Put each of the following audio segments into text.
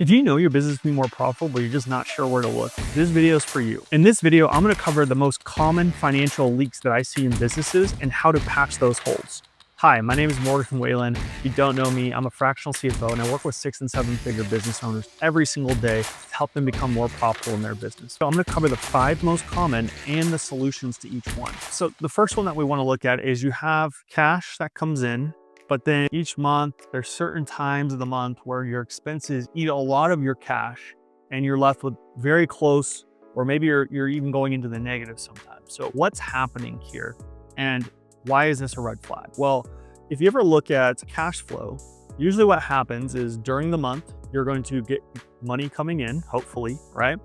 If you know your business can be more profitable, but you're just not sure where to look, this video is for you. In this video, I'm going to cover the most common financial leaks that I see in businesses and how to patch those holes. Hi, my name is Morgan Whalen. If you don't know me, I'm a fractional CFO and I work with 6- and 7-figure business owners every single day to help them become more profitable in their business. So I'm going to cover the 5 most common and the solutions to each one. So the first one that we want to look at is you have cash that comes in, but then each month, there's certain times of the month where your expenses eat a lot of your cash and you're left with very close, or maybe you're even going into the negative sometimes. So what's happening here and why is this a red flag? Well, if you ever look at cash flow, usually what happens is during the month, you're going to get money coming in, hopefully, right?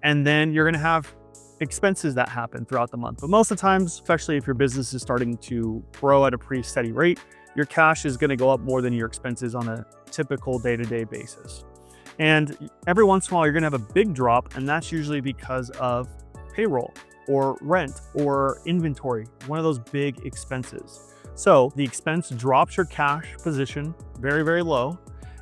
And then you're going to have expenses that happen throughout the month. But most of the times, especially if your business is starting to grow at a pretty steady rate, your cash is going to go up more than your expenses on a typical day-to-day basis. And every once in a while, you're going to have a big drop, and that's usually because of payroll or rent or inventory, one of those big expenses. So the expense drops your cash position very, very low,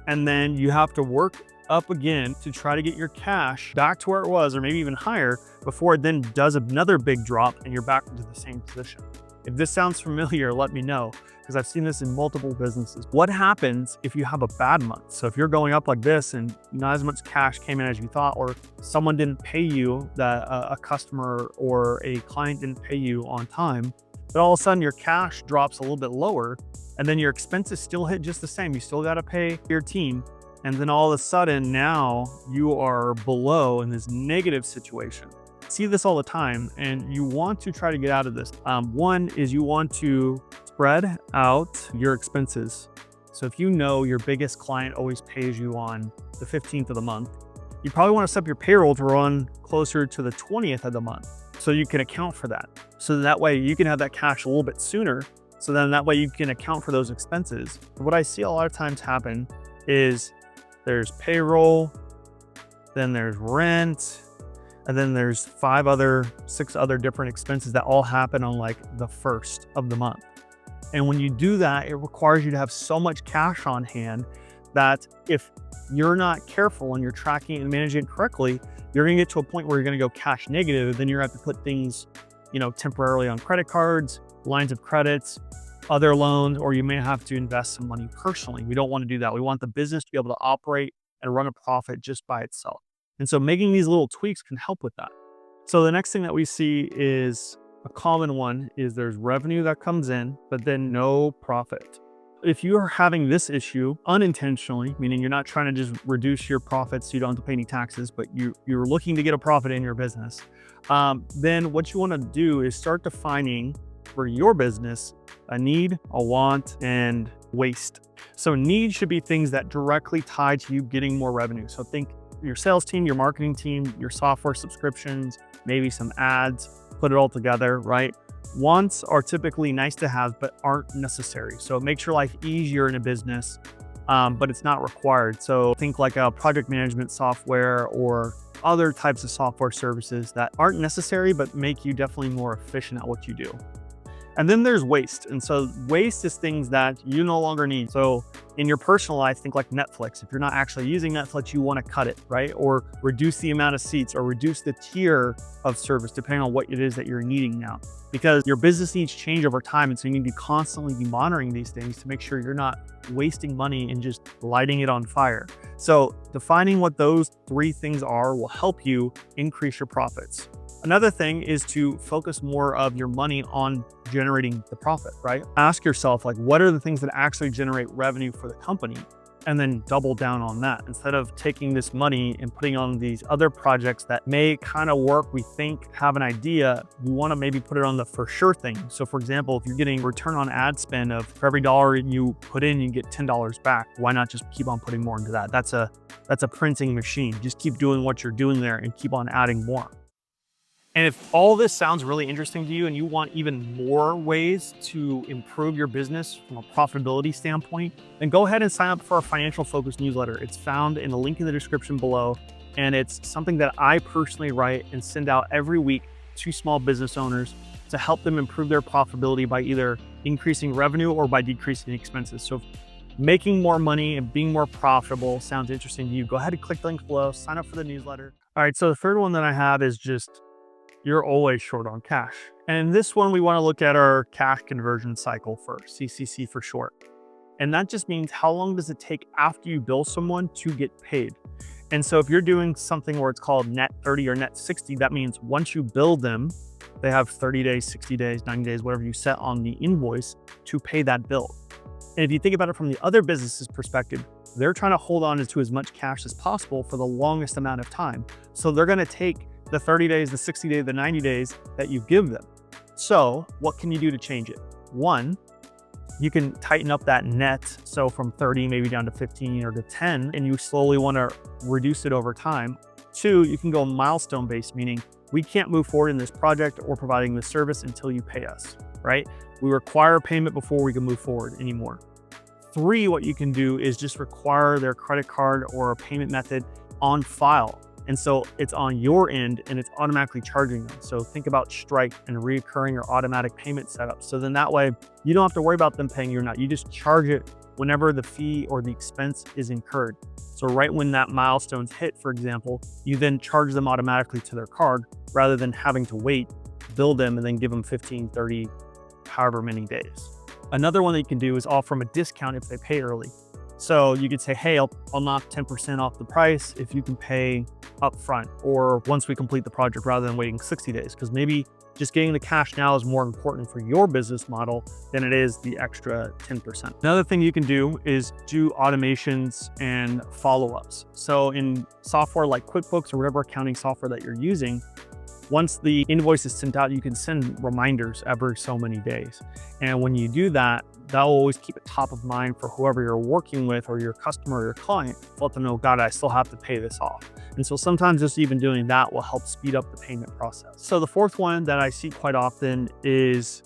and then you have to work up again to try to get your cash back to where it was, or maybe even higher, before it then does another big drop and you're back into the same position. If this sounds familiar, let me know, because I've seen this in multiple businesses. What happens if you have a bad month? So if you're going up like this and not as much cash came in as you thought, or someone didn't pay you, that a customer or a client didn't pay you on time, but all of a sudden your cash drops a little bit lower, and then your expenses still hit just the same. You still got to pay your team. And then all of a sudden now you are below in this negative situation. See this all the time, and you want to try to get out of this. One is you want to spread out your expenses. So if you know your biggest client always pays you on the 15th of the month, you probably want to set up your payroll to run closer to the 20th of the month so you can account for that. So that way you can have that cash a little bit sooner. So then that way you can account for those expenses. What I see a lot of times happen is there's payroll, then there's rent, and then there's 6 other different expenses that all happen on like the 1st of the month. And when you do that, it requires you to have so much cash on hand that if you're not careful and you're tracking and managing it correctly, you're gonna get to a point where you're gonna go cash negative. Then you're gonna have to put things, temporarily on credit cards, lines of credits, other loans, or you may have to invest some money personally. We don't want to do that. We want the business to be able to operate and run a profit just by itself. And so making these little tweaks can help with that. So the next thing that we see is a common one is there's revenue that comes in, but then no profit. If you are having this issue unintentionally, meaning you're not trying to just reduce your profits so you don't have to pay any taxes, but you're looking to get a profit in your business, then what you want to do is start defining for your business a need, a want, and waste. So need should be things that directly tie to you getting more revenue. So think your sales team, your marketing team, your software subscriptions, maybe some ads, put it all together, right? Wants are typically nice to have, but aren't necessary. So it makes your life easier in a business, but it's not required. So think like a project management software or other types of software services that aren't necessary, but make you definitely more efficient at what you do. And then there's waste. And so waste is things that you no longer need. So in your personal life, think like Netflix. If you're not actually using Netflix, you want to cut it, right? Or reduce the amount of seats or reduce the tier of service, depending on what it is that you're needing now. Because your business needs change over time. And so you need to constantly be monitoring these things to make sure you're not wasting money and just lighting it on fire. So defining what those 3 things are will help you increase your profits. Another thing is to focus more of your money on generating the profit, right? Ask yourself, like, what are the things that actually generate revenue for the company? And then double down on that instead of taking this money and putting on these other projects that may kind of work. We think, have an idea, we want to maybe put it on the for sure thing. So for example, if you're getting return on ad spend of for every dollar you put in, you get $10 back. Why not just keep on putting more into that? That's a printing machine. Just keep doing what you're doing there and keep on adding more. And if all this sounds really interesting to you and you want even more ways to improve your business from a profitability standpoint, then go ahead and sign up for our Financial Focus newsletter. It's found in the link in the description below. And it's something that I personally write and send out every week to small business owners to help them improve their profitability by either increasing revenue or by decreasing expenses. So making more money and being more profitable sounds interesting to you, go ahead and click the link below, sign up for the newsletter. All right, so the third one that I have is just you're always short on cash. And in this one, we want to look at our cash conversion cycle first, CCC for short. And that just means how long does it take after you bill someone to get paid? And so if you're doing something where it's called net 30 or net 60, that means once you bill them, they have 30 days, 60 days, 90 days, whatever you set on the invoice to pay that bill. And if you think about it from the other business's perspective, they're trying to hold on to as much cash as possible for the longest amount of time. So they're going to take the 30 days, the 60 days, the 90 days that you give them. So what can you do to change it? One, you can tighten up that net. So from 30, maybe down to 15 or to 10, and you slowly want to reduce it over time. Two, you can go milestone based, meaning we can't move forward in this project or providing this service until you pay us, right? We require payment before we can move forward anymore. Three, what you can do is just require their credit card or a payment method on file. And so it's on your end and it's automatically charging them. So think about Stripe and reoccurring or automatic payment setup. So then that way you don't have to worry about them paying you or not. You just charge it whenever the fee or the expense is incurred. So right when that milestone's hit, for example, you then charge them automatically to their card rather than having to wait, bill them, and then give them 15, 30, however many days. Another one that you can do is offer them a discount if they pay early. So you could say, hey, I'll knock 10% off the price if you can pay upfront or once we complete the project rather than waiting 60 days. Because maybe just getting the cash now is more important for your business model than it is the extra 10%. Another thing you can do is do automations and follow-ups. So in software like QuickBooks or whatever accounting software that you're using, once the invoice is sent out, you can send reminders every so many days. And when you do that, that will always keep it top of mind for whoever you're working with or your customer or your client. Let them know, God, I still have to pay this off. And so sometimes just even doing that will help speed up the payment process. So the fourth one that I see quite often is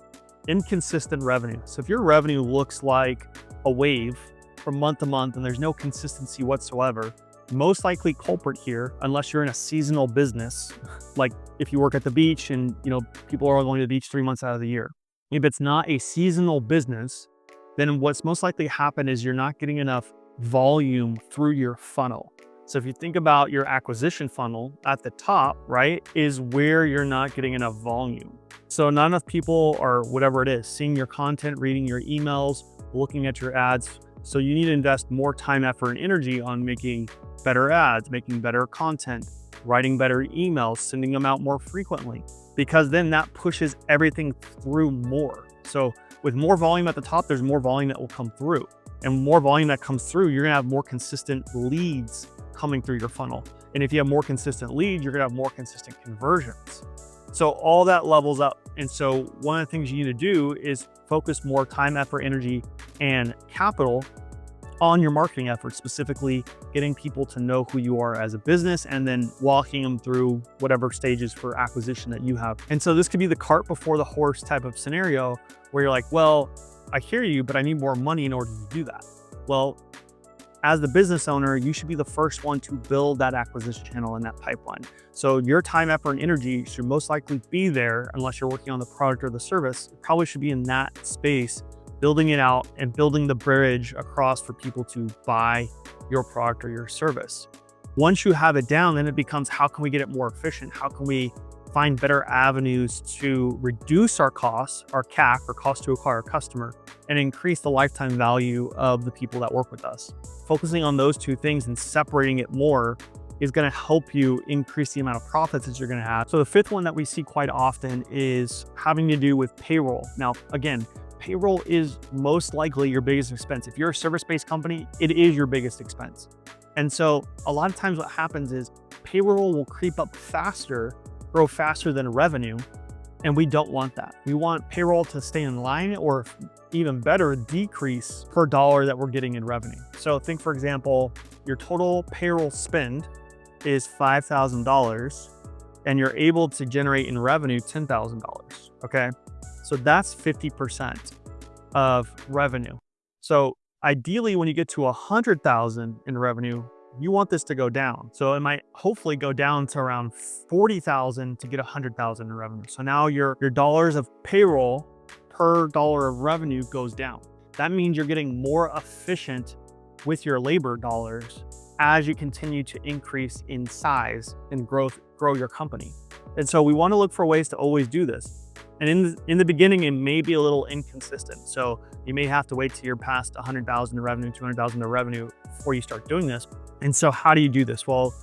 inconsistent revenue. So if your revenue looks like a wave from month to month and there's no consistency whatsoever, most likely culprit here, unless you're in a seasonal business, like if you work at the beach and people are going to the beach 3 months out of the year. If it's not a seasonal business, then what's most likely to happen is you're not getting enough volume through your funnel. So if you think about your acquisition funnel at the top, right, is where you're not getting enough volume. So not enough people or whatever it is, seeing your content, reading your emails, looking at your ads. So you need to invest more time, effort, and energy on making better ads, making better content, writing better emails, sending them out more frequently, because then that pushes everything through more. So with more volume at the top, there's more volume that will come through. And more volume that comes through, you're gonna have more consistent leads coming through your funnel. And if you have more consistent leads, you're gonna have more consistent conversions. So all that levels up. And so one of the things you need to do is focus more time, effort, energy, and capital on your marketing efforts, specifically getting people to know who you are as a business and then walking them through whatever stages for acquisition that you have. And so this could be the cart before the horse type of scenario where you're like, well, I hear you, but I need more money in order to do that. Well, as the business owner, you should be the first one to build that acquisition channel in that pipeline. So your time, effort, and energy should most likely be there unless you're working on the product or the service. It probably should be in that space, building it out and building the bridge across for people to buy your product or your service. Once you have it down, then it becomes, how can we get it more efficient? How can we find better avenues to reduce our costs, our CAC, or cost to acquire a customer, and increase the lifetime value of the people that work with us? Focusing on those two things and separating it more is going to help you increase the amount of profits that you're going to have. So the fifth one that we see quite often is having to do with payroll. Now, again, payroll is most likely your biggest expense. If you're a service-based company, it is your biggest expense. And so a lot of times what happens is payroll will creep up faster, grow faster than revenue. And we don't want that. We want payroll to stay in line, or even better, decrease per dollar that we're getting in revenue. So think, for example, your total payroll spend is $5,000 and you're able to generate in revenue $10,000, okay? So that's 50% of revenue. So ideally, when you get to 100,000 in revenue, you want this to go down. So it might hopefully go down to around 40,000 to get 100,000 in revenue. So now your dollars of payroll per dollar of revenue goes down. That means you're getting more efficient with your labor dollars as you continue to increase in size and grow your company. And so we want to look for ways to always do this. And in the beginning, it may be a little inconsistent. So you may have to wait till you're past 100,000 in revenue, 200,000 in revenue before you start doing this. And so how do you do this? Well,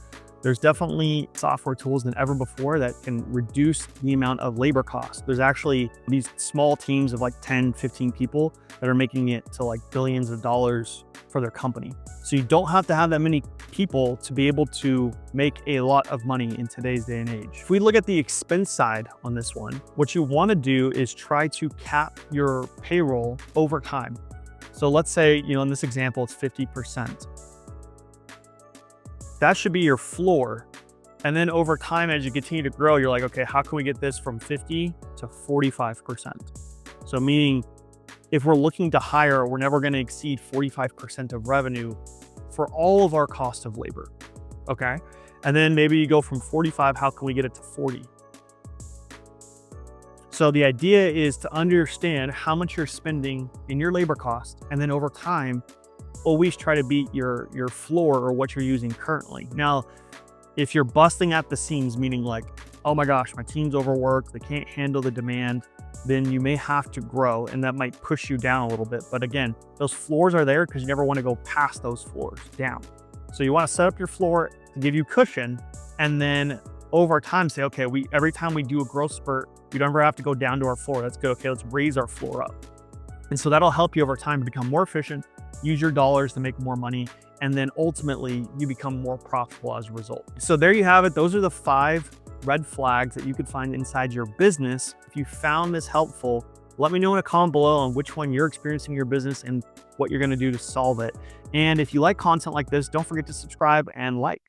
there's definitely software tools than ever before that can reduce the amount of labor costs. There's actually these small teams of like 10, 15 people that are making it to like billions of dollars for their company. So you don't have to have that many people to be able to make a lot of money in today's day and age. If we look at the expense side on this one, what you want to do is try to cap your payroll over time. So let's say, in this example, it's 50%. That should be your floor. And then over time, as you continue to grow, you're like, okay, how can we get this from 50 to 45%? So meaning if we're looking to hire, we're never going to exceed 45% of revenue for all of our cost of labor. Okay. And then maybe you go from 45, how can we get it to 40? So the idea is to understand how much you're spending in your labor cost. And then over time, always try to beat your floor or what you're using currently. Now, if you're busting at the seams, meaning like, oh my gosh, my team's overworked, they can't handle the demand, then you may have to grow and that might push you down a little bit. But again, those floors are there because you never want to go past those floors down. So you want to set up your floor to give you cushion, and then over time say, okay, every time we do a growth spurt, we don't ever have to go down to our floor. That's good. Okay, let's raise our floor up. And so that'll help you over time to become more efficient, use your dollars to make more money, and then ultimately you become more profitable as a result. So there you have it. Those are the 5 red flags that you could find inside your business. If you found this helpful, let me know in a comment below on which one you're experiencing in your business and what you're going to do to solve it. And if you like content like this, don't forget to subscribe and like.